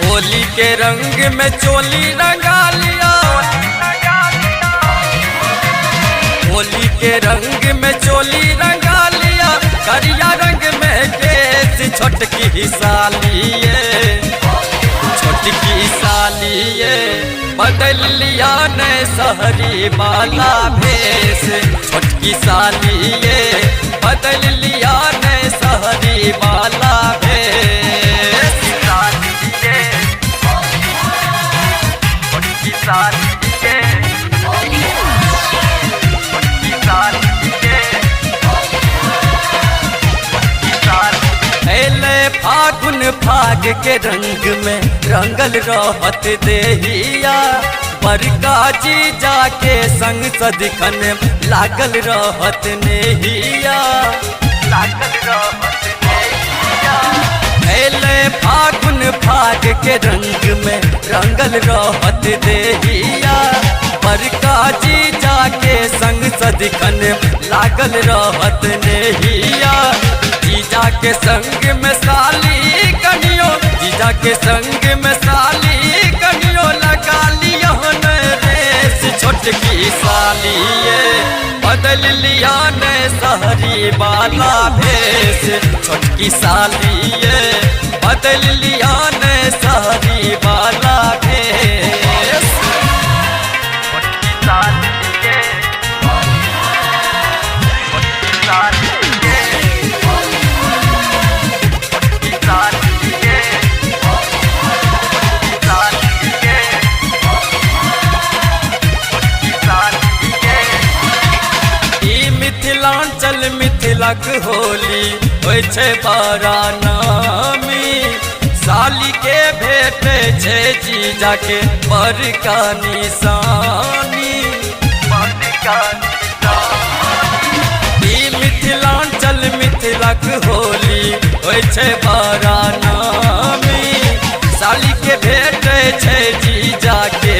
होली के रंग में चोली रंगा लिया, होली के रंग में चोली रंगा लिया, करिया रंग में केस छोटकी सालिए, छोटकी सालिए बदल लिया ने शहरी वाला भेष, छोटकी सालिए बदल लिया ने शहरी वाला भेष। फागुन फाग के रंग में रंगल रहत देहिया, बरका जी जाके संग सदिखन लागल रहत नेहिया, लागल रहत नेहिया। फागुन फाग के रंग में रंगल रहत देहिया, बरका जी जाके संग सदिखन लागल रहत नेहिया। जीजा के संग में साली कनियो, जीजा के संग में साली कनियो लगा लिया ने रेस, छोटकी सालिए बदल लिया ने शहरी वाला भेष, छोटकी सालिए बदल लिया ने शहरी वाला भेष। छोटकी सालिए मिथिलांचल मिथिलक होली होइ छै बड़ा नामी, साली के भेटे छै जीजा के बड़का निशानी, बड़का निशानी। मिथिलांचल मिथिलक होली होइ छै बड़ा नामी, साली के भेटे छै जीजा के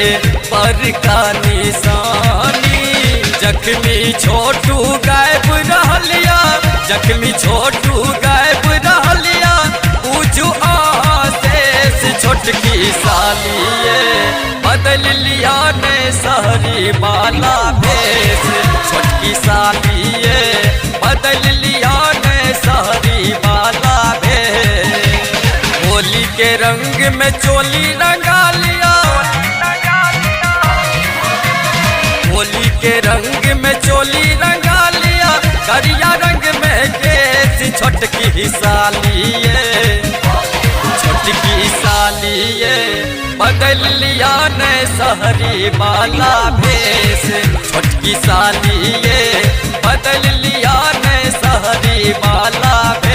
बड़का निशानी। जख्मी छोटू गायब रहलिया, जख्मी छोटू गायब रहलिया, पूछू आशेष छोटकी सालिए बदल लिया ने शहरी वाला भेष, छोटकी सालिए बदल लिया ने शहरी वाला भेष। होली के रंग में चोली रंगा लिया, होली के रंग में चोली रंगा लिया, करिया रंग में केस छोटकी सालिए, छोटकी सालिए बदल लिया ने शहरी वाला भेष, छोटकी सालिए बदल लिया ने शहरी वाला भेष।